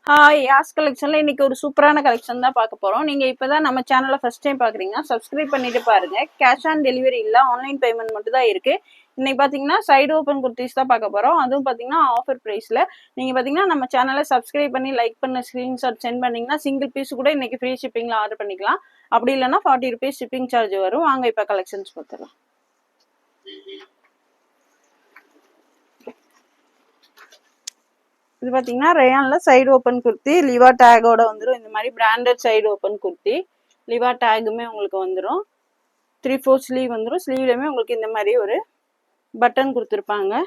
Hi யாஸ் கலெக்ஷன்ல இன்னைக்கு ஒரு சூப்பரான கலெக்ஷன் தான் பார்க்க போறோம். நீங்க இப்பதான் நம்ம சேனலை ஃபர்ஸ்ட் டைம் பாக்குறீங்கன்னா சப்ஸ்கிரைப் பண்ணிட்டு பாருங்க. கேஷ் ஆன் டெலிவரி இல்ல, ஆன்லைன் பேமெண்ட் மட்டும் தான் இருக்கு. இன்னைக்கு பாத்தீங்கன்னா சைடு ஓப்பன் குர்த்திஸ் தான் பார்க்க போறோம். அதுவும் பாத்தீங்கன்னா ஆஃபர் பிரைஸ்ல. நீங்க பாத்தீங்கன்னா நம்ம சேனலை சப்ஸ்கிரைப் பண்ணி லைக் பண்ண ஸ்கிரீன்ஷாட் சென்ட் பண்ணீங்கன்னா சிங்கிள் பீஸ் கூட இன்னைக்கு ஃப்ரீ ஷிப்பிங்ல ஆர்டர் பண்ணிக்கலாம். அப்படி இல்லைன்னா 40 rupees ஷிப்பிங் சார்ஜ் வரும். வாங்க இப்ப கலெக்ஷன்ஸ் பார்த்துடலாம். இது பாத்தீங்கன்னா ரேயான்ல சைடு ஓப்பன் குர்த்தி லிவா டேகோட வந்துடும். இந்த மாதிரி பிராண்டட் சைடு ஓப்பன் குர்த்தி லிவா டேகுமே உங்களுக்கு வந்துடும். 3/4 ஸ்லீவ் வந்துடும். ஸ்லீவ்லயுமே உங்களுக்கு இந்த மாதிரி ஒரு பட்டன் கொடுத்துருப்பாங்க.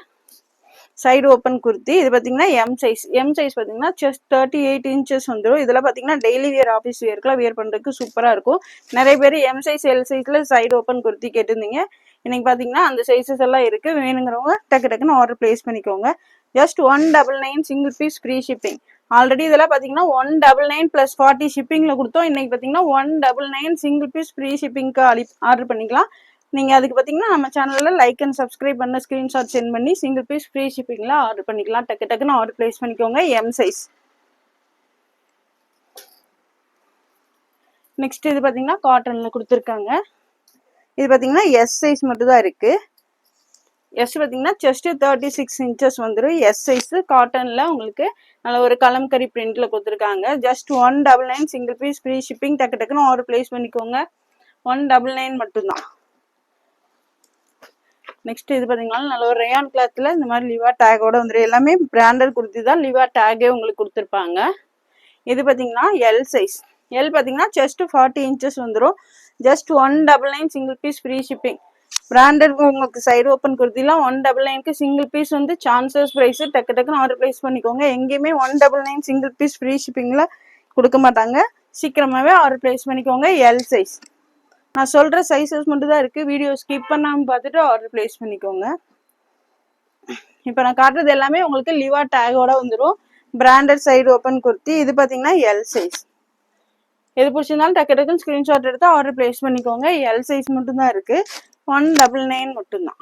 சைடு ஓப்பன் குர்த்தி இது பாத்தீங்கன்னா எம் சைஸ் பாத்தீங்கன்னா செஸ்ட் 38 inches வந்துடும். இதுல பாத்தீங்கன்னா டெய்லி வியர் ஆஃபீஸ் வியர்க்குலாம் வியர் பண்றதுக்கு சூப்பரா இருக்கும். நிறைய பேர் எம் சைஸ் எல் சைஸ்ல சைடு ஓப்பன் குர்த்தி கேட்டிருந்தீங்க. இன்னைக்கு பாத்தீங்கன்னா அந்த சைஸஸ் எல்லாம் இருக்கு. வேணுங்கிறவங்க டக்குன்னு ஆர்டர் பிளேஸ் பண்ணிக்கோங்க. Just 199 single piece free shipping. Already இதெல்லாம் பாத்தீங்கன்னா 199 + 40 ஷிப்பிங்ல கொடுத்தோம். இன்னைக்கு பாத்தீங்கன்னா 199 சிங்கிள் பீஸ் ஃப்ரீ ஷிப்பிங்க்கு ஆர்டர் பண்ணிக்கலாம். நீங்க அதுக்கு பாத்தீங்கன்னா நம்ம சேனல்ல லைக் அண்ட் சப்ஸ்கிரைப் பண்ண ஸ்கிரீன்ஷாட் சென்ட் பண்ணி சிங்கிள் பீஸ் ஃப்ரீ ஷிப்பிங்ல ஆர்டர் பண்ணிக்கலாம். டக்குன்னு ஆர்டர் பிளேஸ் பண்ணிக்கோங்க. M size. நெக்ஸ்ட் இது பாத்தீங்கன்னா காட்டன்ல கொடுத்துருக்காங்க. இது பாத்தீங்கன்னா எஸ் சைஸ் மட்டும் தான் இருக்கு. எஸ் பாத்தீங்கன்னா செஸ்ட் 36 inches வந்துடும். எஸ் சைஸ் காட்டன்ல உங்களுக்கு நல்ல ஒரு கலம்கரி பிரிண்ட்ல கொடுத்துருக்காங்க. Just 199 single piece free shipping. டக்குன்னு ஆர்டர் பிளேஸ் பண்ணிக்கோங்க. 199 மட்டும்தான். நெக்ஸ்ட் இது பாத்தீங்கன்னா நல்ல ஒரு ரேயான் கிளாத்ல இந்த மாதிரி லிவா டேகோட வந்துடும். எல்லாமே பிராண்டட் குர்த்தி தான். லிவா டேகே உங்களுக்கு கொடுத்துருப்பாங்க. இது பாத்தீங்கன்னா எல் சைஸ். எல் பாத்தீங்கன்னா செஸ்ட் 40 inches வந்துடும். Just 199 single piece free shipping. Branded உங்களுக்கு சைடு ஓப்பன் குர்த்திலாம் 199 சிங்கிள் பீஸ் வந்து சான்சஸ் பிரைஸ். டக்குன்னு ஆர்டர் பிளேஸ் பண்ணிக்கோங்க. எங்கேயுமே 199 சிங்கிள் பீஸ் ஃப்ரீ ஷிப்பிங்ல கொடுக்க மாட்டாங்க. சீக்கிரமாவே ஆர்டர் பிளேஸ் பண்ணிக்கோங்க. L size. நான் சொல்ற சைஸஸ் மட்டும் தான் இருக்கு. வீடியோ ஸ்கிப் பண்ணாம பார்த்துட்டு ஆர்டர் பிளேஸ் பண்ணிக்கோங்க. இப்போ நான் காட்டுறது எல்லாமே உங்களுக்கு லிவா டேகோட வந்துடும். Branded side open kurti. இது பாத்தீங்கன்னா எல் சைஸ். எது பிடிச்சிருந்தாலும் டக்குன்னு ஸ்கிரீன்ஷாட் எடுத்து ஆர்டர் பிளேஸ் பண்ணிக்கோங்க. எல் சைஸ் மட்டும் தான் இருக்கு. 199 மட்டும்தான்.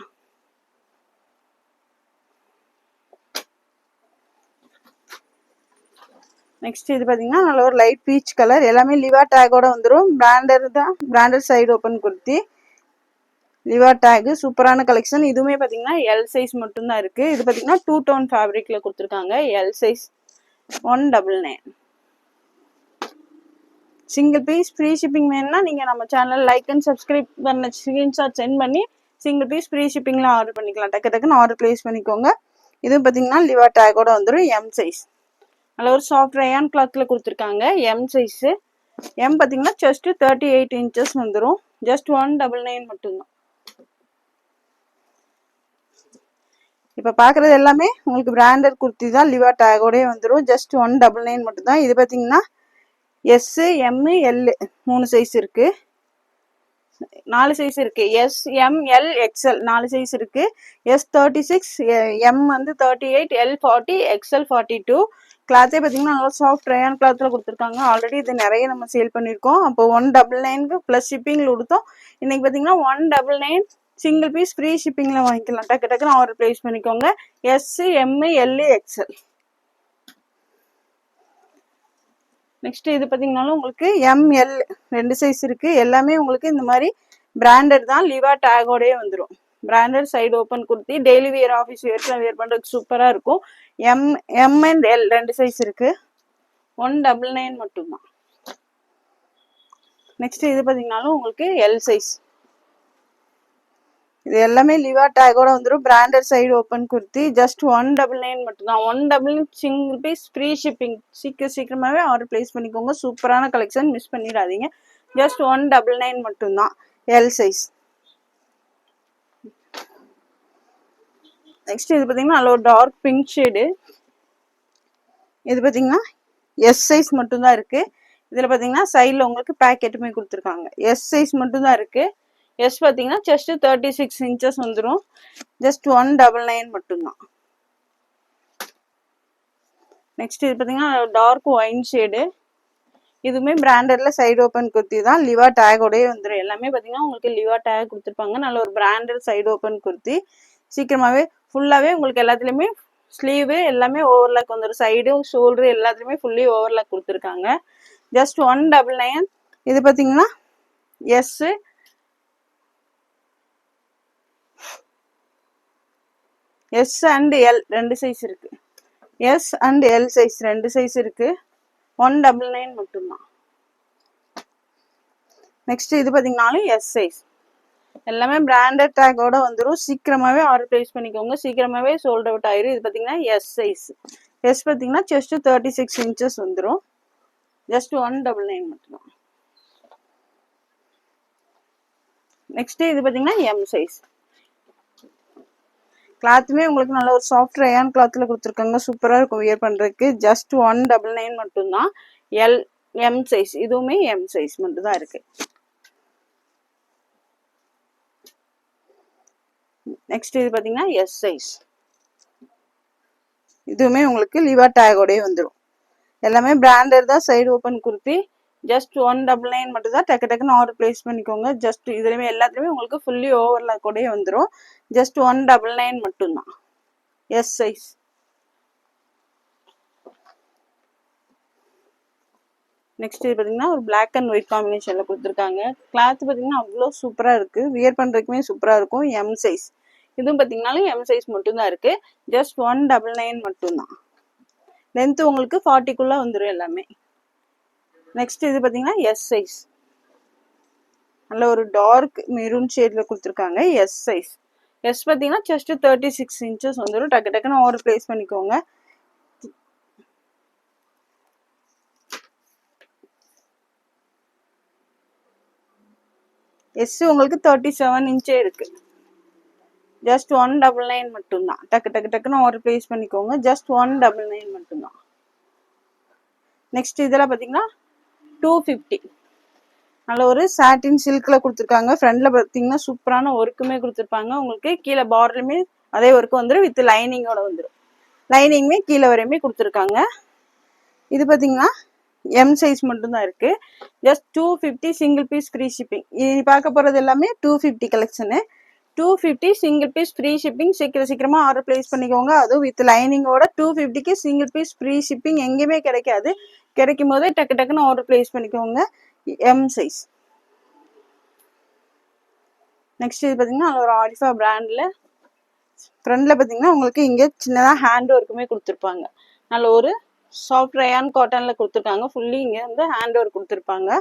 நெக்ஸ்ட் இது பாத்தீங்கன்னா நல்ல ஒரு லைட் பீச் கலர். எல்லாமே லிவா டேகோட வந்துடும். பிராண்டட் தான். Branded side open kurti லிவா take. சூப்பரான கலெக்ஷன். இதுவுமே பாத்தீங்கன்னா எல் சைஸ் மட்டும் தான் இருக்கு. இது பாத்தீங்கன்னா 2 tone ஃபேப்ரிக்ல கொடுத்துருக்காங்க. L size 199. Single piece free shipping வேணும்னா நீங்க நம்ம சேனல் லைக் அண்ட் சப்ஸ்கிரைப் பண்ண ஸ்கிரீன்ஷாட் சென்ட் பண்ணி சிங்கிள் பீஸ் ஃப்ரீ ஷிப்பிங்ல ஆர்டர் பண்ணிக்கலாம். டக்குன்னு ஆர்டர் பிளேஸ் பண்ணிக்கோங்க. இதுவும் பாத்தீங்கன்னா லிவா டேகோட வந்துடும். M size. நல்ல ஒரு சாஃப்ட் ரேயான் கிளாத்ல கொடுத்துருக்காங்க. M size. எம் பாத்தீங்கன்னா செஸ்ட் 38 inches வந்துடும். ஜஸ்ட் 199 மட்டும்தான். இப்ப பாக்குறது எல்லாமே உங்களுக்கு பிராண்டட் குர்த்தி தான். லிவா டேகோடே வந்துடும். ஜஸ்ட் 199 மட்டும் தான். இது பாத்தீங்கன்னா எஸ் எம் எல் 3 சைஸ் இருக்கு. 4 சைஸ் இருக்கு. S M L XL 4 size இருக்கு. எஸ் 36, எம் வந்து 38, எல் 40, எக்ஸ்எல் 42. கிளாத்தே பாத்தீங்கன்னா நல்லா சாஃப்ட் ரேயான் கிளாத்ல கொடுத்துருக்காங்க. ஆல்ரெடி இது நிறைய நம்ம சேல் பண்ணிருக்கோம். அப்போ 199 பிளஸ் ஷிப்பிங்ல கொடுத்தோம். இன்னைக்கு பாத்தீங்கன்னா 199 சிங்கிள் பீஸ் ஃப்ரீ ஷிப்பிங்ல வாங்கிக்கலாம். டக்குன்னு ஆர்டர் பிளேஸ் பண்ணிக்கோங்க. S M L XL. Next இது பாத்தீங்கன்னாலும் உங்களுக்கு எம்எல் 2 சைஸ் இருக்கு. எல்லாமே உங்களுக்கு இந்த மாதிரி பிராண்டட் தான். லிவா டேகோடே வந்துடும். Branded side open kurti daily wear office வியர்க்குலாம் வியர் பண்றதுக்கு சூப்பரா இருக்கும். எம் அண்ட் எல் 2 சைஸ் இருக்கு. 199 மட்டும்தான். நெக்ஸ்ட் இது பாத்தீங்கன்னாலும் உங்களுக்கு எல் சைஸ். இது எல்லாமே லிவா டேகோட வந்துடும். Branded side open kurti. Just 199 மட்டும்தான். 199 சிங்கிள் பீஸ் ஃப்ரீ ஷிப்பிங். சீக்கிரமாவே ஆர்டர் பிளேஸ் பண்ணிக்கோங்க. சூப்பரான கலெக்ஷன். மிஸ் பண்ணிடாதீங்க. ஜஸ்ட் 199 மட்டும்தான். L size. நெக்ஸ்ட் இது பாத்தீங்கன்னா நல்ல ஒரு டார்க் பிங்க் ஷேடு. இது பாத்தீங்கன்னா எஸ் சைஸ் மட்டும் தான் இருக்கு. இதுல பாத்தீங்கன்னா சைட்ல உங்களுக்கு பேக்கெட்டுமே கொடுத்துருக்காங்க. எஸ் சைஸ் மட்டும் தான் இருக்கு. எஸ் பாத்தீங்கன்னா செஸ்ட் 36 inches வந்துடும். ஜஸ்ட் 199 மட்டும்தான். நெக்ஸ்ட் இது பாத்தீங்கன்னா டார்க் ஒயின் ஷேடு. இதுவுமே பிராண்டட்ல சைடு ஓப்பன் குர்த்தி தான். லிவா டேகோடே வந்துடும். எல்லாமே பாத்தீங்கன்னா உங்களுக்கு லிவா டேக் கொடுத்துருப்பாங்க. நல்ல ஒரு பிராண்டட் சைடு ஓப்பன் குர்த்தி. சீக்கிரமாவே ஃபுல்லாவே உங்களுக்கு எல்லாத்துலயுமே ஸ்லீவ் எல்லாமே ஓவர்லாக் வந்துடும். சைடு ஷோல்டர் எல்லாத்துலயுமே ஃபுல்லி ஓவர்லாக் கொடுத்துருக்காங்க. ஜஸ்ட் 199. இது பார்த்தீங்கன்னா எஸ் அண்ட் எல் 2 சைஸ் இருக்கு. S and L size 2 size இருக்கு. 199 மட்டும்தான். நெக்ஸ்ட் இது பார்த்தீங்கன்னாலும் எஸ் சைஸ். எல்லாமே பிராண்டட் டேக்கோட வந்துடும். சீக்கிரமாகவே ஆர்டர் ப்ளேஸ் பண்ணிக்கோங்க. சீக்கிரமாகவே சோல்ட் அவுட் ஆயிரும். இது பார்த்தீங்கன்னா எஸ் சைஸ். எஸ் பார்த்தீங்கன்னா செஸ்ட் 36 இன்ச்சஸ் வந்துடும். ஜஸ்ட் 199 மட்டும்தான். நெக்ஸ்ட் இது பார்த்தீங்கன்னா எம் சைஸ். கிளாத்துமே உங்களுக்கு நல்ல ஒரு சாஃப்ட் ரயான் கிளாத்தில் கொடுத்துருக்காங்க. சூப்பராக இருக்கும் வியர் பண்ணுறதுக்கு. ஜஸ்ட் 199 மட்டும்தான். M size. இதுவுமே எம் சைஸ் மட்டும் தான் இருக்கு. நெக்ஸ்ட் இது பார்த்தீங்கன்னா எஸ் சைஸ். இதுவுமே உங்களுக்கு லிவா டேகோடய வந்துடும். எல்லாமே பிராண்டட் தான். Side open kurti. ஜஸ்ட் 199 மட்டும் தான். டக்கு டக்குன்னு ஆர்டர் பிளேஸ் பண்ணிக்கோங்க. ஜஸ்ட் இதுலையுமே எல்லாத்துலேயுமே உங்களுக்கு ஃபுல்லி ஓவர்லாக்கோடய வந்துடும். ஜஸ்ட் 199 மட்டும்தான். S size. நெக்ஸ்ட் இது பார்த்தீங்கன்னா ஒரு பிளாக் அண்ட் ஒயிட் காம்பினேஷனில் கொடுத்துருக்காங்க. கிளாத் பார்த்தீங்கன்னா அவ்வளோ சூப்பராக இருக்குது. வியர் பண்ணுறதுக்குமே சூப்பராக இருக்கும். M size. இதுவும் பார்த்தீங்கன்னாலும் எம் சைஸ் மட்டும்தான் இருக்கு. ஜஸ்ட் 199 மட்டும்தான். லென்த் உங்களுக்கு 40க்குள்ள வந்துடும் எல்லாமே. நெக்ஸ்ட் இது பார்த்தீங்கன்னா எஸ் சைஸ். நல்ல ஒரு டார்க் மெரூன் ஷேட்ல கொடுத்துருக்காங்க. S size. எஸ் பார்த்தீங்கன்னா ஜஸ்ட் 36 இன்ச்சஸ் வந்துடும். டக்கு டக்குன்னு ஆர்டர் பிளேஸ் பண்ணிக்கோங்க. எஸ் உங்களுக்கு 37 இன்ச்சே இருக்கு. ஜஸ்ட் 199 மட்டும்தான். டக்கு டக்கு டக்குன்னு ஆர்டர் பிளேஸ் பண்ணிக்கோங்க. ஜஸ்ட் 199 மட்டும்தான். நெக்ஸ்ட் இதெல்லாம் பார்த்தீங்கன்னா 250. நல்ல ஒரு சாட்டின் சில்க்ல கொடுத்துருக்காங்க. ஃப்ரண்ட்ல பார்த்தீங்கன்னா சூப்பரான ஒர்க்குமே கொடுத்துருப்பாங்க. உங்களுக்கு கீழே பார்டருமே அதே ஒர்க்கு வந்துடும். வித் லைனிங்கோட வந்துடும். லைனிங்குமே கீழே வரையுமே கொடுத்துருக்காங்க. இது பார்த்தீங்கன்னா எம் சைஸ் மட்டும்தான் இருக்கு. Just 250 single piece free shipping. இது பார்க்க போறது எல்லாமே 250 collection. 250 single piece free shipping. சீக்கிரமா ஆர்டர் பிளேஸ் பண்ணிக்கோங்க. அதுவும் வித் லைனிங்கோட 250க்கு சிங்கிள் பீஸ் ஃப்ரீ ஷிப்பிங் எங்கேயுமே கிடைக்காது. கிடைக்கும் போதே டக்கு டக்குன்னு ஆர்டர் பிளேஸ் பண்ணிக்கோங்க. M size. நெக்ஸ்ட் இது பார்த்தீங்கன்னா ஒரு ஆரிஃபா பிராண்ட்ல ஃப்ரண்ட்ல பார்த்தீங்கன்னா உங்களுக்கு இங்கே சின்னதாக ஹேண்ட் ஒர்க்குமே கொடுத்துருப்பாங்க. நல்ல ஒரு சாஃப்ட் ரயான் காட்டன்ல கொடுத்துருக்காங்க. ஃபுல்லி இங்கே வந்து ஹேண்ட் ஒர்க் கொடுத்துருப்பாங்க.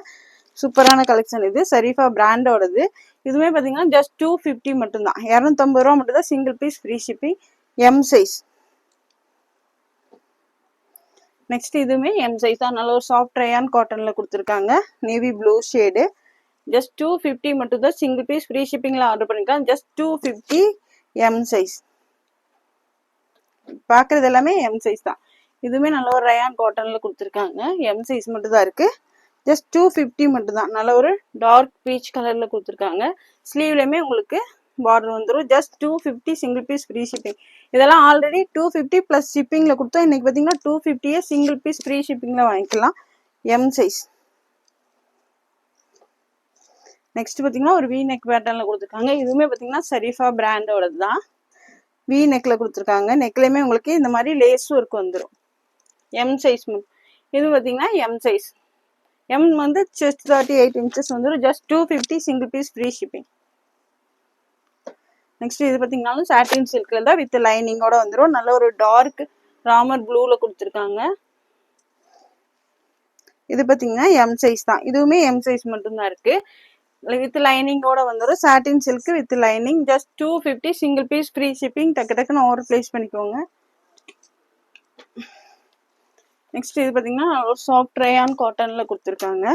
சூப்பரான கலெக்ஷன் இது. சரிஃபா பிராண்டோடது. இதுவுமே பார்த்தீங்கன்னா ஜஸ்ட் 250 மட்டும்தான். 250 ரூபா மட்டும் தான் single piece free shipping. M size. Next இதுவுமே எம் சைஸ் தான். நல்ல ஒரு சாஃப்ட் ரயான் காட்டன்ல கொடுத்துருக்காங்க. Navy blue shade. ஜஸ்ட் 250 மட்டும் தான் சிங்கிள் பீஸ் ஃப்ரீ ஷிப்பிங்ல ஆர்டர் பண்ணிக்கலாம். Just 250 M size. பார்க்குறது எல்லாமே எம் சைஸ் தான். இதுவுமே நல்ல ஒரு ரயான் காட்டன்ல கொடுத்துருக்காங்க. எம் சைஸ் மட்டும் தான் இருக்கு. ஜஸ்ட் 250 மட்டும் தான். நல்ல ஒரு டார்க் பீச் கலர்ல கொடுத்துருக்காங்க. ஸ்லீவ்லயுமே உங்களுக்கு பார்டர் வந்துடும். Just 250 single piece free shipping. இதெல்லாம் ஆல்ரெடி 250 பிளஸ் ஷிப்பிங்ல கொடுத்தோம். இன்னைக்கு பார்த்தீங்கன்னா 250 சிங்கிள் பீஸ் ஃப்ரீ ஷிப்பிங்ல வாங்கிக்கலாம். M size. நெக்ஸ்ட் பார்த்தீங்கன்னா ஒரு வி நெக் பேட்டர்ன்ல கொடுத்துருக்காங்க. இதுவுமே பார்த்தீங்கன்னா சரிஃபா பிராண்டோடது தான். வி நெக்ல கொடுத்துருக்காங்க. நெக்லையுமே உங்களுக்கு இந்த மாதிரி லேஸ் ஒர்க் வந்துடும். M size. இது பார்த்தீங்கன்னா எம் சைஸ். எம் வந்து ஜஸ்ட் 38 இன்ச்சஸ் வந்துடும். Just 250 single piece free shipping. Next இது பார்த்தீங்கன்னாலும் சாட்டின் சில்க்ல தான் வித் லைனிங்கோட வந்துடும். நல்ல ஒரு டார்க் ராமர் ப்ளூல கொடுத்துருக்காங்க. இது பார்த்தீங்கன்னா எம் சைஸ் தான். இதுவுமே எம் சைஸ் மட்டும்தான் இருக்கு. வித் லைனிங்கோட வந்துடும். Satin silk with lining. Just 250 single piece free shipping. டக்கு டக்குன்னு ஆர்டர் பிளேஸ் பண்ணிக்கோங்க. நெக்ஸ்ட் இது பார்த்தீங்கன்னா ஒரு சாஃப்ட் ரயான் காட்டன்ல கொடுத்துருக்காங்க.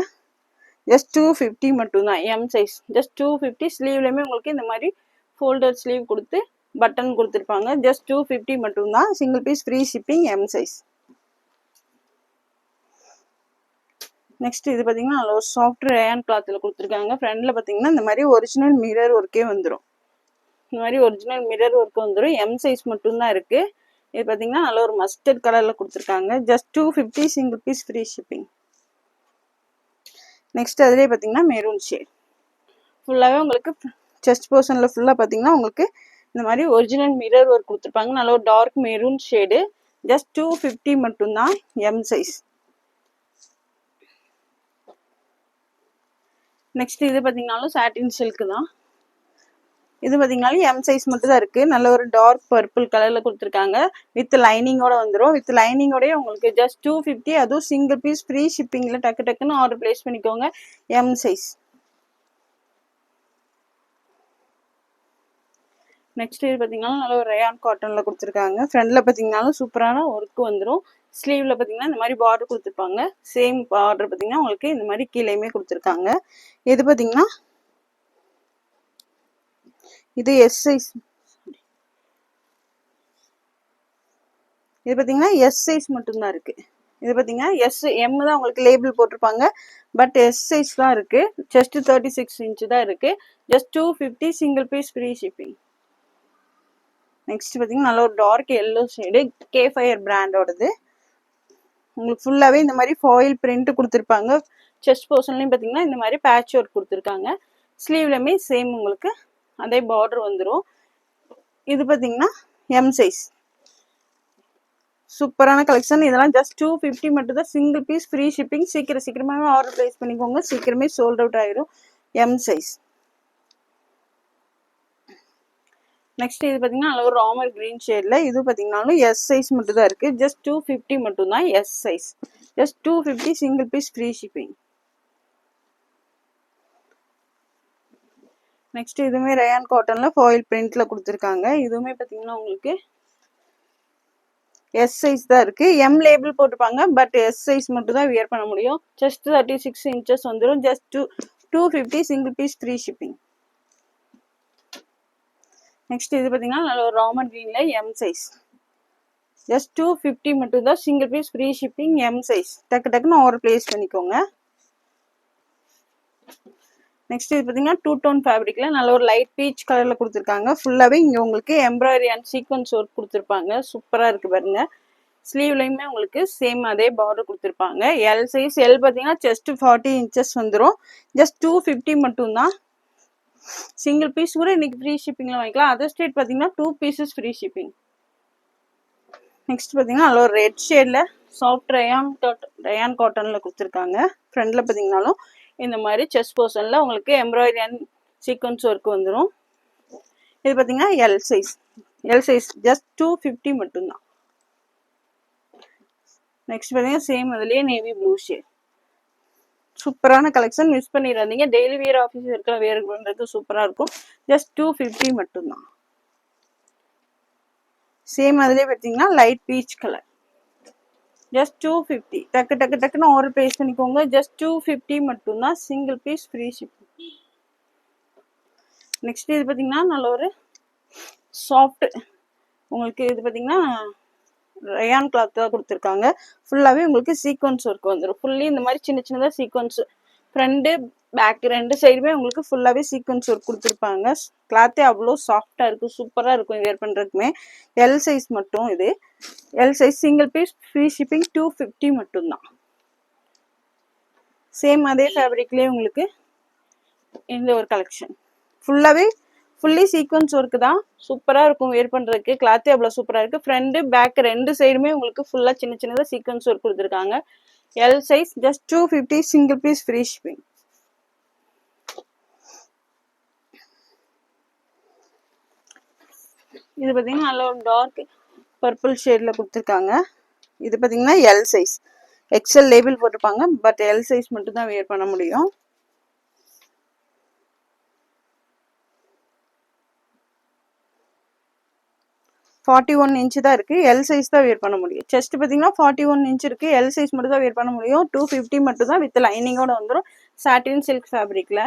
ஜஸ்ட் 250 மட்டும்தான். M size. ஜஸ்ட் 250. ஸ்லீவ்லையுமே உங்களுக்கு இந்த மாதிரி ஃபோல்டர் ஸ்லீவ் கொடுத்து பட்டன் கொடுத்துருப்பாங்க. ஜஸ்ட் 250 மட்டும்தான். Single piece free shipping. M size. Next இது பார்த்தீங்கன்னா நல்ல ஒரு சாஃப்ட் ரயான் கிளாத்தில் கொடுத்துருக்காங்க. ஃப்ரண்ட்ல பார்த்தீங்கன்னா இந்த மாதிரி ஒரிஜினல் மிரர் ஒர்க்கே வந்துடும். இந்த மாதிரி ஒரிஜினல் மிரர் ஒர்க் வந்துடும். எம் சைஸ் மட்டும்தான் இருக்கு. இது பார்த்தீங்கன்னா நல்ல ஒரு மஸ்டர்ட் கலர்ல கொடுத்துருக்காங்க. Just 250 single piece free shipping. Next அதுலேயே பார்த்தீங்கன்னா மெரூன் ஷேட். ஃபுல்லாகவே உங்களுக்கு செஸ்ட் போர்ஷனில் ஃபுல்லாக பார்த்தீங்கன்னா உங்களுக்கு இந்த மாதிரி ஒரிஜினல் மிரர் ஒர்க் கொடுத்துருப்பாங்க. நல்ல ஒரு டார்க் மெரூன் ஷேடு. ஜஸ்ட் 250 மட்டும்தான் எம் சைஸ். நெக்ஸ்ட் இது பார்த்தீங்கன்னாலும் சாட்டின் சில்க் தான். இது பார்த்தீங்கன்னாலும் எம் சைஸ் மட்டும் தான் இருக்கு. நல்ல ஒரு டார்க் பர்பிள் கலர்ல கொடுத்துருக்காங்க. வித் லைனிங்கோட வந்துடும். வித் லைனிங்கோடய உங்களுக்கு ஜஸ்ட் 250. அதுவும் சிங்கிள் பீஸ் ஃப்ரீ ஷிப்பிங்ல டக்கு டக்குன்னு ஆர்டர் பிளேஸ் பண்ணிக்கோங்க. M size. நெக்ஸ்ட் இது பார்த்தீங்கன்னா நல்ல ஒரு ரயான் காட்டன்ல கொடுத்துருக்காங்க. ஃப்ரண்ட்ல பார்த்தீங்கன்னாலும் சூப்பரான ஒர்க் வந்துடும். ஸ்லீவ்ல பார்த்தீங்கன்னா இந்த மாதிரி பார்டர் கொடுத்துருப்பாங்க. சேம் பார்டர் பார்த்தீங்கன்னா உங்களுக்கு இந்த மாதிரி கீழேயுமே கொடுத்துருக்காங்க. இது பார்த்தீங்கன்னா இது எஸ் சைஸ். இது பார்த்தீங்கன்னா எஸ் சைஸ் மட்டும்தான் இருக்கு. இது பார்த்தீங்கன்னா எஸ் எம் தான் உங்களுக்கு லேபிள் போட்டிருப்பாங்க. பட் எஸ் சைஸ் தான் இருக்கு. ஜஸ்ட் 36 இன்ச் தான் இருக்கு. Just 250 single piece free shipping. Next பார்த்தீங்கன்னா நல்ல ஒரு dark yellow shade. K fire பிராண்டோடது. உங்களுக்கு ஃபுல்லாகவே இந்த மாதிரி ஃபாயில் பிரிண்ட் கொடுத்துருப்பாங்க. செஸ்ட் போர்ஷன்லையும் பார்த்தீங்கன்னா இந்த மாதிரி பேட்ச் ஒர்க் கொடுத்துருக்காங்க. ஸ்லீவ்லையுமே சேம் உங்களுக்கு அதே பார்டர் வந்துடும். இது பார்த்தீங்கன்னா எம் சைஸ். சூப்பரான கலெக்ஷன். இதெல்லாம் ஜஸ்ட் 250 மட்டும் தான். Single piece free shipping. சீக்கிரமாகவே ஆர்டர் பிளேஸ் பண்ணிக்கோங்க. சீக்கிரமே சோல்ட் அவுட் ஆயிரும். M size. நெக்ஸ்ட் இது பார்த்தீங்கன்னா நல்ல ஒரு ராமர் கிரீன் ஷேட்ல. இது பார்த்தீங்கன்னாலும் எஸ் சைஸ் மட்டும் தான் இருக்கு. ஜஸ்ட் 250 மட்டும் தான் S size. Just 250 single piece free shipping. Next இதுவுமே ரயான் காட்டன்ல ஃபாயில் பிரிண்ட்ல கொடுத்துருக்காங்க. இதுவுமே பார்த்தீங்கன்னா உங்களுக்கு எஸ் சைஸ் தான் இருக்கு. எம் லேபிள் போட்டிருப்பாங்க. பட் எஸ் சைஸ் மட்டும் தான் வியர் பண்ண முடியும். ஜஸ்ட் 36 இன்ச்சஸ் வந்துடும். Just 250 single piece free shipping. Next இது பார்த்தீங்கன்னா நல்ல ஒரு ராமர் கிரீன்ல எம் சைஸ். ஜஸ்ட் 250 மட்டும் தான் single piece free shipping. M size. டக்கு டக்குன்னு ஆர்டர் பிளேஸ் பண்ணிக்கோங்க. நெக்ஸ்ட் இது பார்த்தீங்கன்னா டூ டோன் ஃபேப்ரிக்ல நல்ல ஒரு லைட் பீச் கலர்ல கொடுத்துருக்காங்க. ஃபுல்லாவே இங்க உங்களுக்கு எம்ப்ராய்டரி அண்ட் சீக்வன்ஸ் ஒர்க் கொடுத்துருப்பாங்க. சூப்பரா இருக்கு பாருங்க. ஸ்லீவ்லையுமே உங்களுக்கு சேம் அதே பார்டர் கொடுத்துருப்பாங்க. L size. எல் பார்த்தீங்கன்னா செஸ்ட் 40 இன்ச்சஸ் வந்துடும். ஜஸ்ட் 250 மட்டும் தான். சிங்கிள் பீஸ் கூட இன்னைக்கு ஃப்ரீ ஷிப்பிங்ல வாங்கிக்கலாம். அதர் ஸ்டேட் பார்த்தீங்கன்னா 2 பீசஸ் ஃப்ரீ ஷிப்பிங். நெக்ஸ்ட் பார்த்தீங்கன்னா நல்ல ஒரு ரெட் ஷேட்ல சாஃப்ட் ரயான் காட்டன்ல கொடுத்துருக்காங்க. ஃப்ரண்ட்ல பார்த்தீங்கன்னாலும் இந்த மாதிரி செஸ்ட் போர்ஷன்ல உங்களுக்கு எம்ப்ராய்டரி அண்ட் சீக்வன்ஸ் ஒர்க் வந்துடும். இது பார்த்தீங்கன்னா L size. L size just 250 மட்டும்தான். நெக்ஸ்ட் பார்த்தீங்கன்னா சேம் அதுலேயே நேவி ப்ளூ ஷேட். சூப்பரான கலெக்ஷன். மிஸ் பண்ணிடாதீங்க. டெய்லி வியர் ஆஃபீஸ் இருக்கிற வேர் பண்ணுறது சூப்பராக இருக்கும். ஜஸ்ட் 250 மட்டும்தான். சேம் அதுலேயே பார்த்தீங்கன்னா லைட் பீச் கலர். ஜஸ்ட் 250. டக்கு டக்கு டக்குன்னு ஆர்டர் பிளேஸ் பண்ணிக்கோங்க. ஜஸ்ட் 250 மட்டும்தான். Single piece free shipping. Next இது பார்த்தீங்கன்னா நல்ல ஒரு சாஃப்ட் உங்களுக்கு இது பார்த்தீங்கன்னா ரயான் கிளாத் தான் கொடுத்துருக்காங்க. ஃபுல்லாகவே உங்களுக்கு சீக்வன்ஸ் ஒர்க் வந்துடும். ஃபுல்லி இந்த மாதிரி சின்ன சின்னதாக சீக்வன்ஸ். ஃப்ரண்ட்டு பேக் ரெண்டு சைடுமே உங்களுக்கு ஃபுல்லாகவே சீக்வன்ஸ் ஒர்க் கொடுத்துருப்பாங்க. கிளாத்தே அவ்வளோ சாஃப்டாக இருக்கும். சூப்பராக இருக்கும் வேர் பண்ணுறதுக்குமே. எல் சைஸ் மட்டும் இது. L size single piece free shipping. 250 மட்டும்தான். சேம் அதே ஃபேப்ரிக்லேயே உங்களுக்கு இந்த ஒரு கலெக்ஷன். ஃபுல்லாகவே ஃபுல்லி சீக்வன்ஸ் ஒர்க்கு தான். சூப்பராக இருக்கும் வேர் பண்ணுறதுக்கு. கிளாத்தே அவ்வளோ சூப்பராக இருக்குது. ஃப்ரண்ட்டு பேக் ரெண்டு சைடுமே உங்களுக்கு ஃபுல்லாக சின்ன சின்னதாக சீக்வன்ஸ் ஒர்க் கொடுத்துருக்காங்க. L size just 250 single piece free shipping. இது பார்த்தீங்கன்னா நல்ல ஒரு டார்க் பர்பிள் ஷேடில் கொடுத்துருக்காங்க. இது பார்த்தீங்கன்னா எல் சைஸ். எக்ஸல் லேபிள் போட்டிருப்பாங்க. பட் எல் சைஸ் மட்டும் தான் வேர் பண்ண முடியும். $41 இன்ச் தான் இருக்கு. எல் சைஸ் தான் வேர் பண்ண முடியும். செஸ்ட் பார்த்தீங்கன்னா 41 இன்ச் இருக்கு. எல் சைஸ் மட்டும் தான் வேர் பண்ண முடியும். 250 மட்டும் தான். வித் லைனிங்கோட வந்துடும். Satin silk ஃபேப்ரிக்ல.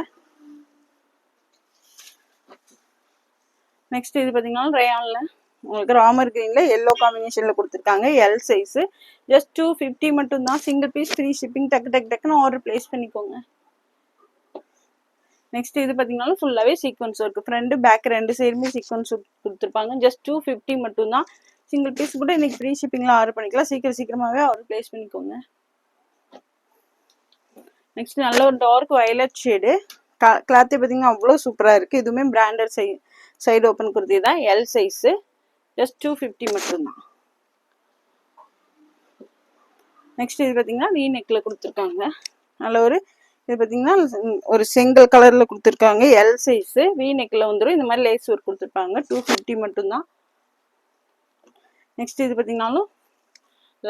நெக்ஸ்ட் இது பார்த்தீங்கன்னா ரயான்ல உங்களுக்கு ராமர் கிரீன்ல எல்லோ காம்பினேஷன்ல கொடுத்துருக்காங்க. எல் சைஸ் ஜஸ்ட் 250 மட்டும் தான். Single piece free shipping. டக்கு டக்கு டக்குன்னு ஆர்டர் பிளேஸ் பண்ணிக்கோங்க. நெக்ஸ்ட் இது பார்த்தீங்கன்னா ஃபுல்லாகவே சீக்வன்ஸ் ஒர்க். ஃப்ரண்ட் பேக் ரெண்டு சைடுமே சீக்வன்ஸ் கொடுத்துருப்பாங்க. ஜஸ்ட் 250 மட்டும் தான். சிங்கிள் பீஸ் கூட இன்னைக்கு ஃப்ரீ ஷிப்பிங்ல ஆர்டர் பண்ணிக்கலாம். சீக்கிரமாகவே ஆர்டர் பிளேஸ் பண்ணிக்கோங்க. நெக்ஸ்ட் நல்ல ஒரு டார்க் வயலட் ஷேடு. கிளாத்தே பார்த்தீங்கன்னா அவ்வளோ சூப்பராக இருக்குது. இதுவுமே பிராண்டட் சைடு ஓப்பன் குர்த்தி தான், எல் சைஸு, ஜஸ்ட் 250 மட்டும்தான். நெக்ஸ்ட் இது பார்த்தீங்கன்னா வீ நெக்கில் கொடுத்துருக்காங்க. நல்ல ஒரு இது பார்த்தீங்கன்னா ஒரு செங்கல் கலரில் கொடுத்துருக்காங்க, எல் சைஸு, வீ நெக்கில் வந்துடும். இந்த மாதிரி லேஸ் ஒர்க் கொடுத்துருப்பாங்க, 250 மட்டும்தான். நெக்ஸ்ட் இது பார்த்தீங்கன்னாலும்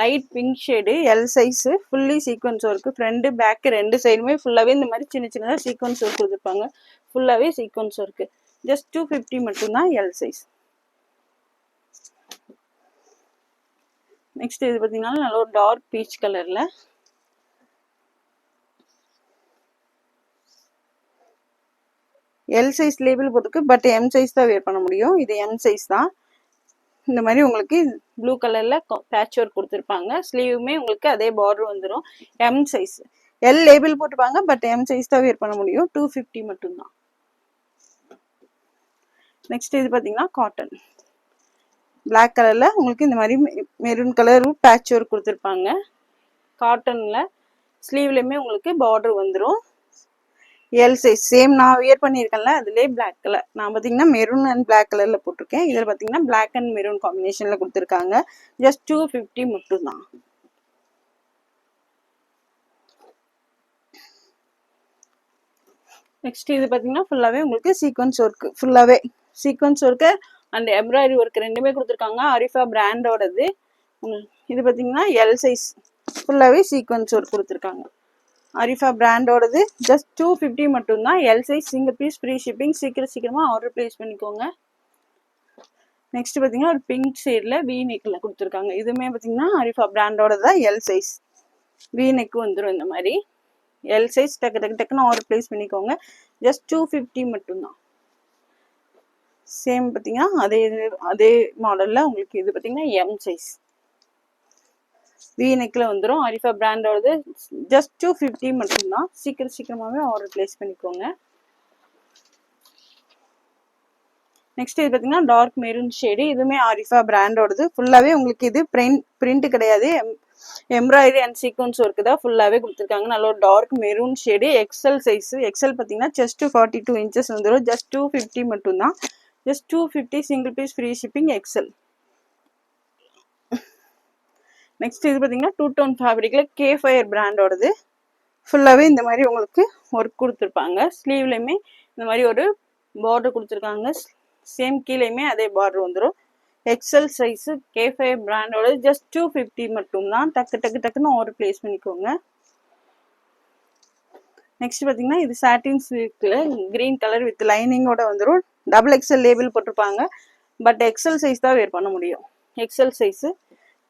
light pink shade, L size, fully sequins work, front back ரெண்டு சைடுமே ஃபுல்லாகவே இந்த மாதிரி சின்ன சின்னதாக சீக்வன்ஸ் ஒர்க் கொடுத்துருப்பாங்க, ஃபுல்லாகவே சீக்வன்ஸ் ஒர்க்கு, ஜஸ்ட் 250 மட்டும்தான், எல் சைஸ். நெக்ஸ்ட் இது பார்த்தீங்கன்னா நல்ல ஒரு டார்க் பீச் கலரில் எல் சைஸ் லேபிள் போட்டுருக்கு, பட் எம் சைஸ் தான் வேர் பண்ண முடியும். இது எம் சைஸ் தான். இந்த மாதிரி உங்களுக்கு ப்ளூ கலரில் பேட்ச் ஒர்க் கொடுத்துருப்பாங்க, ஸ்லீவுமே உங்களுக்கு அதே பார்டர் வந்துடும். எம் சைஸ், எல் லேபிள் போட்டுப்பாங்க, பட் எம் சைஸ் தான் வேர் பண்ண முடியும். 250 மட்டும்தான். நெக்ஸ்ட் இது பார்த்தீங்கன்னா காட்டன் பிளாக் கலரில் உங்களுக்கு இந்த மாதிரி மெரூன் கலரும் பேட்ச் ஒர்க் கொடுத்துருப்பாங்க. காட்டனில் ஸ்லீவ்லேயுமே உங்களுக்கு பார்டர் வந்துடும். எல் சைஸ் சேம் நான் வியர் பண்ணியிருக்கேன்ல அதுலேயே பிளாக் கலர், நான் பார்த்தீங்கன்னா மெரூன் அண்ட் பிளாக் கலரில் போட்டிருக்கேன். இதில் பார்த்தீங்கன்னா பிளாக் அண்ட் மெரூன் காம்பினேஷனில் கொடுத்துருக்காங்க, ஜஸ்ட் 250 மட்டும்தான். நெக்ஸ்ட் இது பார்த்தீங்கன்னா ஃபுல்லாகவே உங்களுக்கு சீக்வன்ஸ் ஒர்க்கு, ஃபுல்லாகவே sequence work and embroidery work ரெண்டுமே கொடுத்துருக்காங்க, அரிஃபா பிராண்டோடது. இது பார்த்தீங்கன்னா எல் சைஸ், ஃபுல்லாகவே சீக்வன்ஸ் ஒர்க் கொடுத்துருக்காங்க, அரிஃபா பிராண்டோடது, ஜஸ்ட் 250 மட்டும்தான். L size, single piece, free shipping. சீக்கிரமாக ஆர்டர் ப்ளேஸ் பண்ணிக்கோங்க. நெக்ஸ்ட் பார்த்தீங்கன்னா ஒரு பிங்க் ஷேடில் வீ நெக்கில் கொடுத்துருக்காங்க, இதுவுமே பார்த்தீங்கன்னா அரிஃபா பிராண்டோட தான், எல் சைஸ், வீ நெக்கு வந்துடும் இந்த மாதிரி. எல் சைஸ் டக்குன்னு ஆர்டர் ப்ளேஸ் பண்ணிக்கோங்க, ஜஸ்ட் 250 மட்டும்தான். சேம் பார்த்தீங்கன்னா அதே மாடலில் உங்களுக்கு இது பார்த்தீங்கன்னா எம் சைஸ், வீ நெக்கில் வந்துடும், அரிஃபா பிராண்டோடது, ஜஸ்ட் 250 மட்டும்தான். சீக்கிரமாகவே ஆர்டர் ப்ளேஸ் பண்ணிக்கோங்க. நெக்ஸ்ட் இது பார்த்தீங்கன்னா டார்க் மெரூன் ஷேடு, இதுவுமே அரிஃபா பிராண்டோடது, ஃபுல்லாகவே உங்களுக்கு இது பிரிண்ட் கிடையாது, எம்ப்ராய்டரி அண்ட் சீக்வன்ஸ் ஒர்க்கு தான் ஃபுல்லாகவே கொடுத்துருக்காங்க. நல்ல ஒரு dark maroon shade, XL size, XL பார்த்தீங்கன்னா செஸ்ட் 42 இன்ச்சஸ் வந்துடும், ஜஸ்ட் 250 மட்டும்தான். Just 250, single piece, free shipping, XL. Next இது பார்த்தீங்கன்னா டூ டோன் ஃபேப்ரிக்கில் கே ஃபயர் பிராண்டோடது, ஃபுல்லாகவே இந்த மாதிரி உங்களுக்கு ஒர்க் கொடுத்துருப்பாங்க. ஸ்லீவ்லையுமே இந்த மாதிரி ஒரு பார்டர் கொடுத்துருக்காங்க, சேம் கீழேயுமே அதே பார்டர் வந்துடும். எக்ஸல் சைஸு, கே ஃபயர் பிராண்டோட, ஜஸ்ட் 250 மட்டும்தான். டக்குன்னு ஆர்டர் ப்ளேஸ் பண்ணிக்கோங்க. நெக்ஸ்ட் பார்த்தீங்கன்னா இது சாட்டின் சில்கில் க்ரீன் கலர் வித் லைனிங்கோட வந்துடும், டபுள் எக்ஸல் லேபிள் போட்டிருப்பாங்க, பட் எக்ஸல் சைஸ் தான் வேர் பண்ண முடியும். எக்ஸல் சைஸு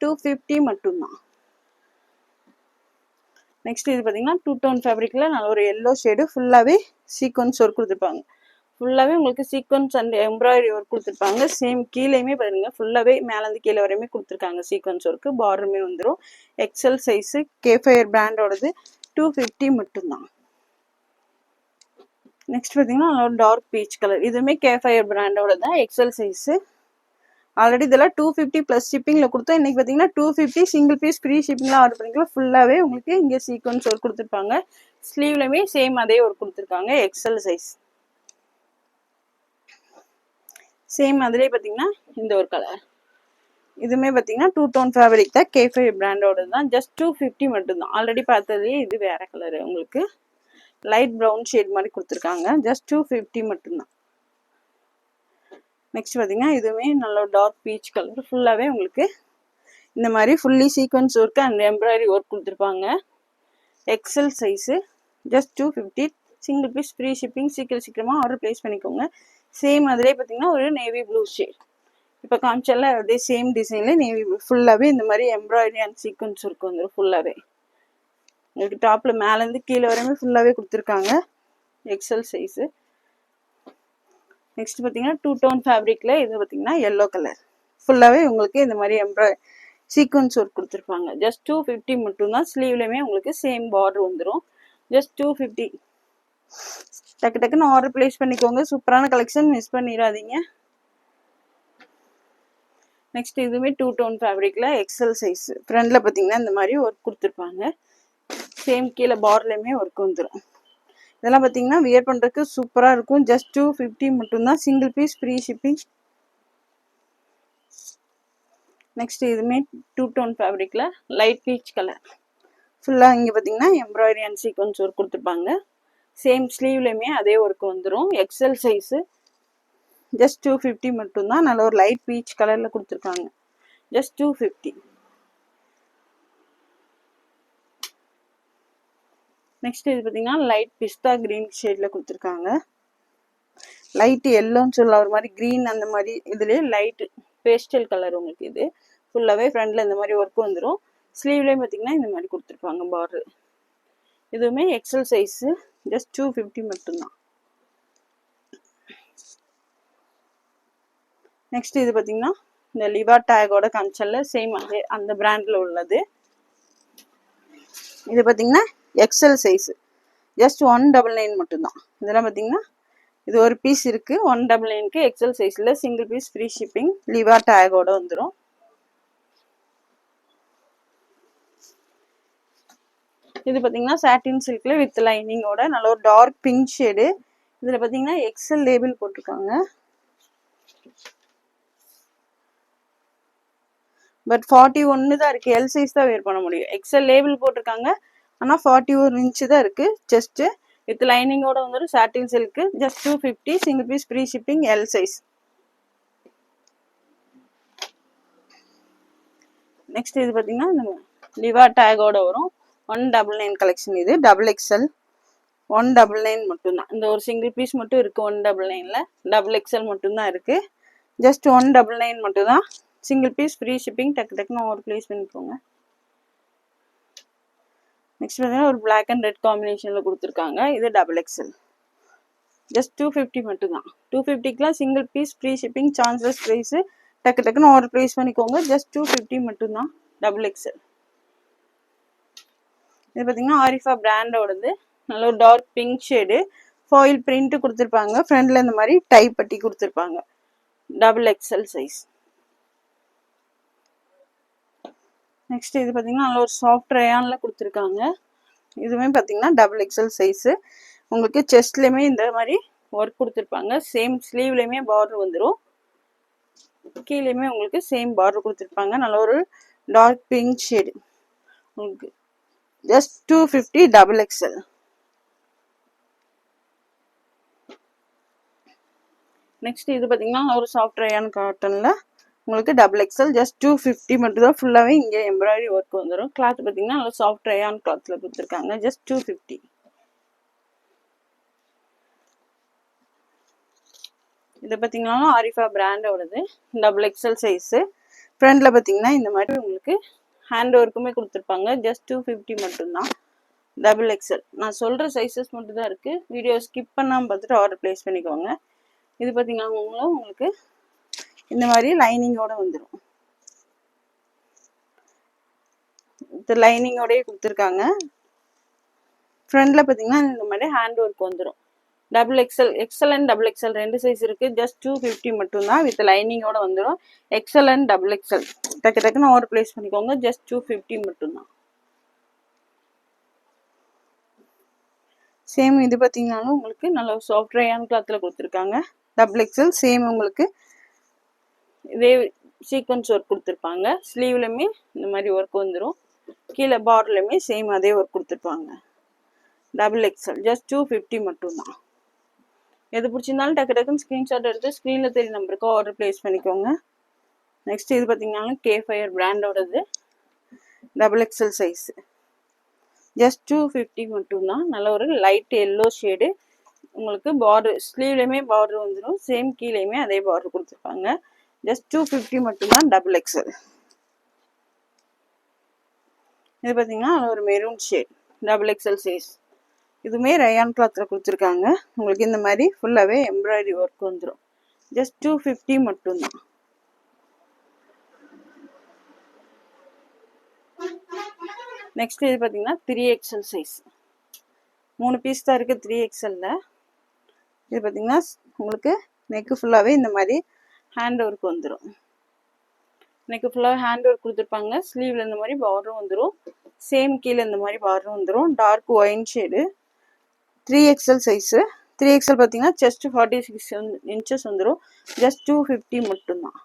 250 மட்டும்தான். நெக்ஸ்ட் இது பார்த்தீங்கன்னா டூ டோன் ஃபேப்ரிக்கில் நல்ல ஒரு எல்லோ ஷேடு, ஃபுல்லாகவே சீக்வன்ஸ் ஒர்க் கொடுத்துருப்பாங்க, ஃபுல்லாகவே உங்களுக்கு சீக்வன்ஸ் அண்ட் எம்ப்ராய்டரி ஒர்க் கொடுத்துருப்பாங்க. சேம் கீழேயுமே பாருங்க, ஃபுல்லாகவே மேலேருந்து கீழே வரையுமே கொடுத்துருக்காங்க சீக்வன்ஸ் ஒர்க்கு, பார்டருமே வந்துடும். எக்ஸல் சைஸு, கே ஃபயர் பிராண்டோடது, 250 மட்டும்தான். நெக்ஸ்ட் பார்த்தீங்கன்னா டார்க் பீச் கலர், இதுவுமே கே ஃபயர் பிராண்டோட தான், எக்ஸல் சைஸு. ஆல்ரெடி இதெல்லாம் 250 ப்ளஸ் ஷிப்பிங்கில் கொடுத்தோம், இன்றைக்கி பார்த்தீங்கன்னா 250 சிங்கிள் பீஸ், ஃப்ரீ ஷிப்பிங்லாம் ஆர்டர் பண்ணிக்கலாம். ஃபுல்லாகவே உங்களுக்கு இங்கே சீக்வன்ஸ் ஒர்க் கொடுத்துருப்பாங்க, ஸ்லீவ்லையுமே சேம் அதே ஒர்க் கொடுத்துருக்காங்க, எக்ஸல் சைஸ். சேம் அதிலே பார்த்தீங்கன்னா இந்த ஒரு கலர், இதுவுமே பார்த்தீங்கன்னா டூ டோன் ஃபேப்ரிக் தான், கே ஃபயர் பிராண்டோட தான், ஜஸ்ட் 250 மட்டும்தான். ஆல்ரெடி பார்த்ததுலேயே இது வேற கலரு, உங்களுக்கு லைட் ப்ரௌன் ஷேட் மாதிரி கொடுத்துருக்காங்க, ஜஸ்ட் 250 மட்டும்தான். நெக்ஸ்ட் பார்த்தீங்கன்னா இதுவுமே நல்ல டார்க் பீச் கலர், ஃபுல்லாகவே உங்களுக்கு இந்த மாதிரி fully sequins work and embroidery work கொடுத்துருப்பாங்க, XL size, just 250, single piece, free shipping. சீக்கிரமாக ஆர்டர் ப்ளேஸ் பண்ணிக்கோங்க. சேம் அதிலே பார்த்தீங்கன்னா ஒரு நேவி ப்ளூ ஷேட், இப்போ காமிச்சல அதே சேம் டிசைனில் நேவி ப்ளூ, ஃபுல்லாகவே இந்த மாதிரி எம்ப்ராய்டரி அண்ட் சீக்வன்ஸ் ஒர்க் வந்துடும். ஃபுல்லாகவே உங்களுக்கு டாப்பில் மேலேருந்து கீழே வரையுமே ஃபுல்லாகவே கொடுத்துருக்காங்க, எக்ஸல் சைஸு. நெக்ஸ்ட் பார்த்தீங்கன்னா டூ டோன் ஃபேப்ரிக்கில் இது பார்த்தீங்கன்னா எல்லோ கலர், ஃபுல்லாகவே உங்களுக்கு இந்த மாதிரி சீக்வன்ஸ் ஒர்க் கொடுத்துருப்பாங்க, ஜஸ்ட் 250 மட்டும்தான். ஸ்லீவ்லையுமே உங்களுக்கு சேம் பார்டர் வந்துடும், ஜஸ்ட் 250. டக்குன்னு ஆர்டர் ப்ளேஸ் பண்ணிக்கோங்க, சூப்பரான கலெக்ஷன், மிஸ் பண்ணிடாதீங்க. நெக்ஸ்ட் இதுவுமே டூ டோன் ஃபேப்ரிக்கில் எக்ஸல் சைஸ், ஃப்ரண்டில் பார்த்தீங்கன்னா இந்த மாதிரி ஒர்க் கொடுத்துருப்பாங்க, சேம் கீழே பார்டர்லையுமே ஒர்க் வந்துடும். இதெல்லாம் பார்த்தீங்கன்னா வியர் பண்ணுறதுக்கு சூப்பராக இருக்கும். ஜஸ்ட் 250 மட்டும்தான், single piece free shipping. Next இதுவுமே 2 டோன் ஃபேப்ரிக்கில் லைட் பீச் கலர். ஃபுல்லாக இங்கே பார்த்தீங்கன்னா எம்ப்ராய்டரி அண்ட் சீக்வன்ஸ் ஒர்க் கொடுத்துருப்பாங்க. சேம் ஸ்லீவ்லையுமே அதே ஒர்க் வந்துடும். XL size. ஜஸ்ட் 250 மட்டும்தான். நல்ல ஒரு லைட் பீச் கலரில் கொடுத்துருக்காங்க. ஜஸ்ட் 250. நெக்ஸ்ட் இது பார்த்தீங்கன்னா லைட் பிஸ்தா கிரீன் ஷேடில் கொடுத்துருக்காங்க. லைட் எல்லோன்னு சொல்ல ஒரு மாதிரி க்ரீன் அந்த மாதிரி இதுலேயே லைட்டு பேஸ்டல் கலர் உங்களுக்கு. இது ஃபுல்லாகவே ஃப்ரண்டில் இந்த மாதிரி ஒர்க் வந்துடும். ஸ்லீவ்லேயும் பார்த்தீங்கன்னா இந்த மாதிரி கொடுத்துருப்பாங்க பார்டர். இதுவுமே எக்ஸல் சைஸு. ஜஸ்ட் 250 மட்டும்தான். நெக்ஸ்ட் இது பார்த்தீங்கன்னா இந்த லிவா டேகோட காமிச்சல்ல சேம் அதே அந்த பிராண்டில் உள்ளது. இது பார்த்தீங்கன்னா எக்ஸல் சைஸு. ஜஸ்ட் 199 மட்டும்தான். இதெல்லாம் பார்த்தீங்கன்னா இது ஒரு பீஸ் இருக்குது 199க்கு. எக்ஸல் சைஸில் சிங்கிள் பீஸ் ஃப்ரீ ஷிப்பிங். லிவா டேகோட வந்துடும். இது பார்த்தீங்கன்னா சாட்டின் சில்கில் வித் லைனிங்கோட நல்ல ஒரு டார்க் பிங்க் ஷேடு. இதில் பார்த்தீங்கன்னா எக்ஸல் லேபிள் போட்டிருக்காங்க. பட் 41 தான் இருக்குது. எல் சைஸ் தான் வேர் பண்ண முடியும். எக்ஸல் லேபிள் போட்டிருக்காங்க, ஆனால் 41 இன்ச்சு தான் இருக்குது. ஜஸ்ட்டு வித் லைனிங்கோட வந்துடும். Satin silk. Just 250, single piece free shipping, L size. Next இது பார்த்தீங்கன்னா இந்த லிவா டேகோட வரும். 199 கலெக்ஷன். இது டபுள் எக்ஸல். 199 மட்டும்தான். இந்த ஒரு சிங்கிள் பீஸ் மட்டும் இருக்குது 199ல். டபுள் எக்ஸல் மட்டும்தான் இருக்குது. ஜஸ்ட் 199 மட்டும்தான். Single piece free shipping. டக்கு டக்குன்னு ஒரு ப்ளேஸ் பண்ணிக்கோங்க. நெக்ஸ்ட் பார்த்தீங்கன்னா ஒரு பிளாக் அண்ட் ரெட் காம்பினேஷனில் கொடுத்துருக்காங்க. இது டபுள் எக்ஸல். ஜஸ்ட் 250 மட்டும்தான். 250க்குலாம் single piece free shipping, chanceless price. டக்கு டக்குன்னு ஆர்டர் ப்ளேஸ் பண்ணிக்கோங்க. ஜஸ்ட் 250 மட்டும்தான். Double XL. இது பார்த்தீங்கன்னா ஆரிஃபா பிராண்டோடது. நல்ல ஒரு dark pink shade. Foil print கொடுத்துருப்பாங்க. ஃப்ரண்டில் இந்த மாதிரி டைப் பட்டி கொடுத்துருப்பாங்க. Double XL size. நெக்ஸ்ட் இது பார்த்தீங்கன்னா நல்ல ஒரு சாஃப்ட் ரயானில் கொடுத்துருக்காங்க. இதுவுமே பார்த்தீங்கன்னா டபுள் எக்ஸல் சைஸு. உங்களுக்கு செஸ்ட்லேயுமே இந்த மாதிரி ஒர்க் கொடுத்துருப்பாங்க. சேம் ஸ்லீவ்லேயுமே பார்டர் வந்துடும். கீழேயுமே உங்களுக்கு சேம் பார்டர் கொடுத்துருப்பாங்க. நல்ல ஒரு டார்க் பிங்க் ஷேடு. உங்களுக்கு ஜஸ்ட் 250 டபுள் எக்ஸல். நெக்ஸ்ட் இது பார்த்தீங்கன்னா ஒரு சாஃப்ட் ரயான் காட்டனில் உங்களுக்கு டபுள் எக்ஸல். ஜஸ்ட் 250 மட்டும் தான். ஃபுல்லாகவே இங்கே எம்ப்ராய்டரி ஒர்க் வந்துடும். கிளாத் பார்த்தீங்கன்னா நல்லா சாஃப்ட் ரயான் கிளாத்தில் கொடுத்துருக்காங்க. ஜஸ்ட் 250. இதை பார்த்தீங்கன்னா ஆரிஃபா பிராண்டோடது. Double XL size. ஃப்ரண்டில் பார்த்தீங்கன்னா இந்த மாதிரி உங்களுக்கு ஹேண்ட் ஒர்க்குமே கொடுத்துருப்பாங்க. ஜஸ்ட் 250 மட்டும்தான். Double XL. நான் சொல்கிற சைஸஸ் மட்டும் தான் இருக்குது. வீடியோ ஸ்கிப் பண்ணாமல் பார்த்துட்டு ஆர்டர் ப்ளேஸ் பண்ணிக்கோங்க. இது பார்த்தீங்கன்னா உங்களுக்கு இந்த மாதிரி லைனிங்கோட வந்துடும். இது லைனிங்கோடய கொடுத்துருக்காங்க. ஃப்ரண்டில் பார்த்தீங்கன்னா இந்த மாதிரி ஹேண்ட் ஒர்க் வந்துடும். Double XL. XL and double XL ரெண்டு சைஸ் இருக்குது. ஜஸ்ட் 250 மட்டும்தான். வித் லைனிங்கோட வந்துடும். XL and double XL. டக்கு டக்குன்னு ஆர்டர் ப்ளேஸ் பண்ணிக்கோங்க. ஜஸ்ட் 250 மட்டும்தான். சேம் இது பார்த்தீங்கன்னாலும் உங்களுக்கு நல்ல சாஃப்ட் ரயான் கிளாத்தில் கொடுத்துருக்காங்க. Double XL. சேம் உங்களுக்கு இதே சீக்வன்ஸ் ஒர்க் கொடுத்துருப்பாங்க. ஸ்லீவ்லையுமே இந்த மாதிரி ஒர்க் வந்துடும். கீழே பார்டர்லையுமே சேம் அதே ஒர்க் கொடுத்துருப்பாங்க. Double XL. ஜஸ்ட் 250 மட்டும்தான். எது பிடிச்சிருந்தாலும் டக்கு டக்குன்னு ஸ்க்ரீன்ஷாட் எடுத்து ஸ்க்ரீனில் தெரிய நம்பருக்கு ஆர்டர் ப்ளேஸ் பண்ணிக்கோங்க. நெக்ஸ்ட் இது பார்த்தீங்கன்னாலும் கேஃபயர் பிராண்டோடது. Double XL size. ஜஸ்ட் 250 மட்டும்தான். நல்ல ஒரு லைட் எல்லோ ஷேடு. உங்களுக்கு பார்டர் ஸ்லீவ்லையுமே பார்டர் வந்துடும். சேம் கீழேயுமே அதே பார்டர் கொடுத்துருப்பாங்க. ஜஸ்ட் 250 மட்டும்தான். Double XL. இது பார்த்தீங்கன்னா ஒரு maroon shade. Double XL size. இதுவுமே ரயான் கிளாத்தில் கொடுத்துருக்காங்க. உங்களுக்கு இந்த மாதிரி ஃபுல்லாகவே எம்ப்ராய்டரி ஒர்க் வந்துடும். ஜஸ்ட் 250 மட்டும்தான். நெக்ஸ்ட் இது பார்த்தீங்கன்னா 3XL சைஸ். 3 பீஸ் தான் இருக்குது 3XLல. இது பார்த்தீங்கன்னா உங்களுக்கு நெக்கு ஃபுல்லாகவே இந்த மாதிரி ஹேண்ட் ஒர்க் வந்துடும். நெக்கு ஃபுல்லாக ஹேண்ட் ஒர்க் கொடுத்துருப்பாங்க. ஸ்லீவில் இந்த மாதிரி பார்டரும் வந்துடும். சேம் கீழே இந்த மாதிரி பார்டரும் வந்துடும். Dark wine shade. 3XL size. 3XL பார்த்தீங்கன்னா செஸ்ட் 46 இன்ச்சஸ் வந்துடும். ஜஸ்ட் 250 மட்டும்தான்.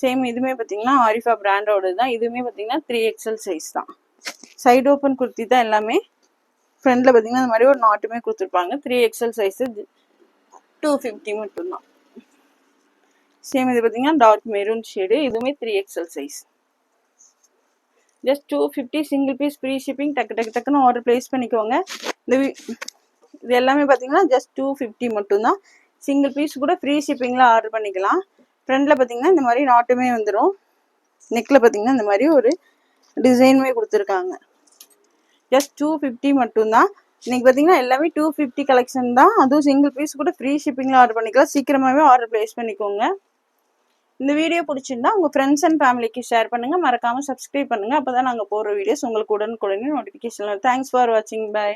சேம் இதுவுமே பார்த்தீங்கன்னா ஆரிஃபா பிராண்டோட தான். இதுவுமே பார்த்தீங்கன்னா 3XL சைஸ் தான். சைடு ஓப்பன் குர்த்தி தான் எல்லாமே. ஃப்ரண்ட்ல பார்த்தீங்கன்னா இந்த மாதிரி ஒரு நாட்டுமே கொடுத்துருப்பாங்க. 3XL சைஸு 250 மட்டும்தான். சேம் இது பார்த்தீங்கன்னா டார்க் மெரூன் ஷேடு. இதுவுமே 3XL size. Just 250 single piece free shipping. டக்குன்னு ஆர்டர் பிளேஸ் பண்ணிக்கோங்க. இது எல்லாமே பார்த்தீங்கன்னா ஜஸ்ட் 250 மட்டும்தான். சிங்கிள் பீஸ் கூட ஃப்ரீ ஷிப்பிங்கில் ஆர்டர் பண்ணிக்கலாம். ஃப்ரண்ட்ல பார்த்தீங்கன்னா இந்த மாதிரி நாட்டுமே வந்துடும். நெக்கில் பார்த்தீங்கன்னா இந்த மாதிரி ஒரு டிசைனுமே கொடுத்துருக்காங்க. ஜஸ்ட் 250 மட்டும்தான். இன்னைக்கு பார்த்தீங்கன்னா எல்லாமே 250 கலெக்ஷன் தான். அதுவும் சிங்கிள் பீஸ் கூட ஃப்ரீ ஷிப்பிங்கில் ஆர்டர் பண்ணிக்கலாம். சீக்கிரமாகவே ஆர்டர் பிளேஸ் பண்ணிக்கோங்க. இந்த வீடியோ பிடிச்சிருந்தா உங்கள் ஃப்ரெண்ட்ஸ் அண்ட் ஃபேமிலிக்கு ஷேர் பண்ணுங்கள். மறக்காமல் சப்ஸ்கிரைப் பண்ணுங்கள். அப்போ தான் நாங்கள் போடுற வீடியோஸ் உங்களுக்கு உடனுக்குடனே நோட்டிஃபிகேஷன். தேங்க்ஸ் ஃபார் வாட்சிங். பை.